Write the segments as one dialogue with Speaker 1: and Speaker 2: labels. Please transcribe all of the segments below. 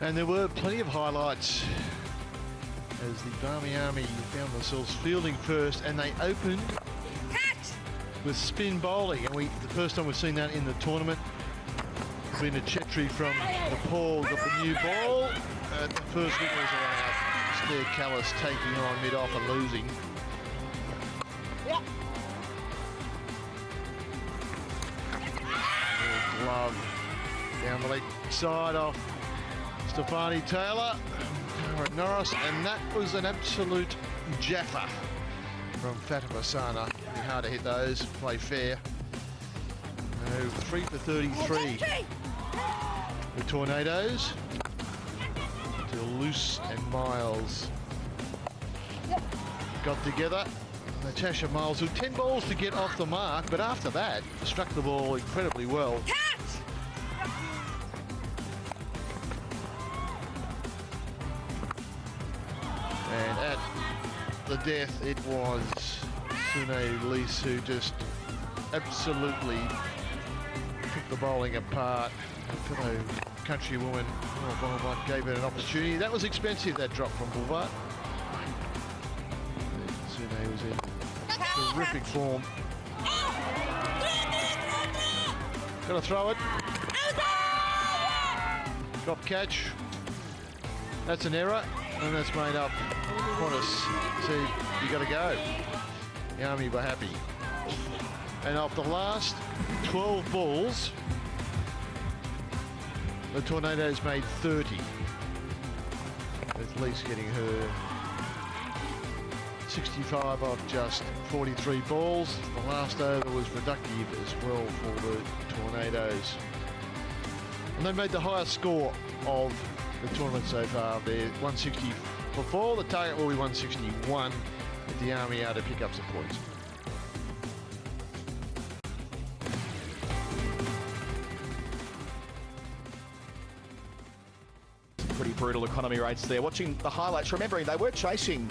Speaker 1: And there were plenty of highlights as the Barmy Army found themselves fielding first, and they opened with spin bowling. And the first time we've seen that in the tournament. Been a Chetri from Nepal got the new ball. The first wicket was allowed. Stair Callis taking on mid-off and losing. Glove down the leg side off Stefani Taylor, Tara Norris, and that was an absolute jaffa from Fatima Sana. Be hard to hit those, play fair. 3 for 33. The Tornadoes to Luce and Miles got together. Natasha Miles, who 10 balls to get off the mark, but after that struck the ball incredibly well. And at the death, it was Sune Lease who just absolutely took the bowling apart. A fellow country woman, Boulevard, gave it an opportunity. That was expensive, that drop from Boulevard. Sune was in terrific form. Got to throw it. Drop catch. That's an error, and that's made up. Qantas said, you got to go. The Army were happy. And of the last 12 balls, the Tornadoes made 30. With Lise getting her 65 off just 43 balls. The last over was reductive as well for the Tornadoes. And they made the highest score of the tournament so far. They're 160 for 4. The target will be 161 with the Army out to pick up some points.
Speaker 2: Pretty brutal economy rates there. Watching the highlights, remembering they were chasing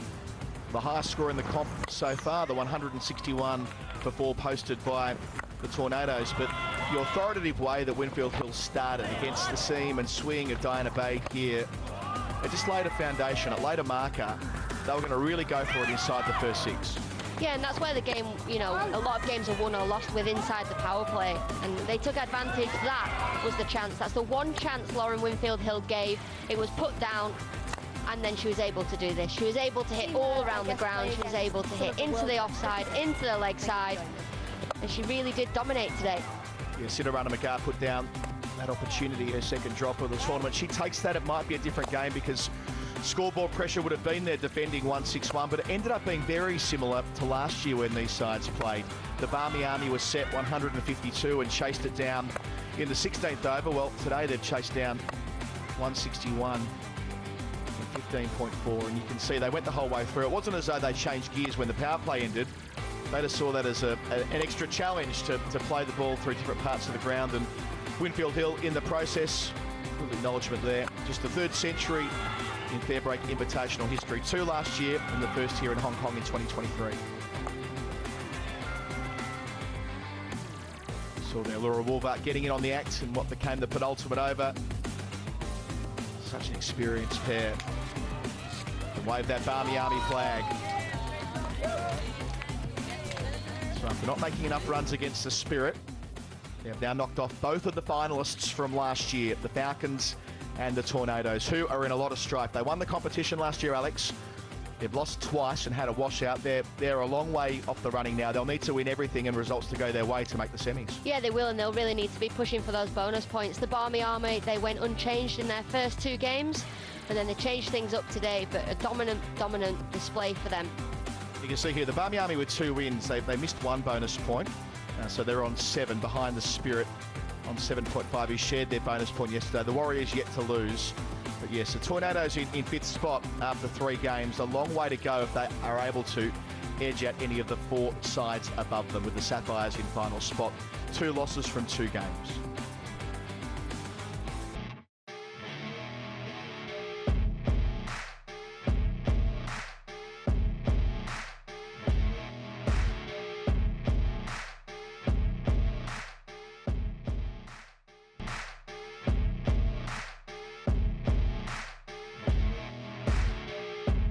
Speaker 2: the highest score in the comp so far, the 161 for 4 posted by the Tornadoes, but the authoritative way that Winfield Hill started against the seam and swing of Diana Bay here, it just laid a foundation, it laid a marker. They were going to really go for it inside the first 6.
Speaker 3: Yeah, and that's where the game, you know, a lot of games are won or lost with inside the power play, and they took advantage. That was the chance. That's the one chance Lauren Winfield Hill gave. It was put down, and then she was able to do this. She was able to hit all around the ground. She was able to hit into the offside, into the leg side, and she really did dominate today.
Speaker 2: Yeah, Cinderella McGar put down that opportunity, her second drop of the tournament. She takes that, it might be a different game because scoreboard pressure would have been there defending 161, but it ended up being very similar to last year when these sides played. The Barmy Army was set 152 and chased it down in the 16th over. Well, today they've chased down 161 in 15.4, and you can see they went the whole way through. It wasn't as though they changed gears when the power play ended. They just saw that as an extra challenge to play the ball through different parts of the ground, and Winfield Hill in the process, good acknowledgement there. Just the 3rd century in Fairbreak Invitational history. 2 last year and the first here in Hong Kong in 2023. Saw there Laura Woolvart getting in on the act in what became the penultimate over. Such an experienced pair. And wave that Barmy Army flag. So after not making enough runs against the Spirit, they have now knocked off both of the finalists from last year, the Falcons and the Tornadoes, who are in a lot of strife. They won the competition last year, Alex. They've lost twice and had a washout. They're a long way off the running now. They'll need to win everything and results to go their way to make the semis. Yeah, they will, and they'll really need to be pushing for those bonus points. The Barmy Army, they went unchanged in their first 2 games, and then they changed things up today, but a dominant display for them. You can see here, the Barmy Army with 2 wins. They missed 1 bonus point, so they're on 7 behind the Spirit on 7.5, who shared their bonus point yesterday. The Warriors yet to lose. But yes, the Tornadoes in 5th spot after 3 games. A long way to go if they are able to edge out any of the 4 sides above them, with the Sapphires in final spot. 2 losses from 2 games.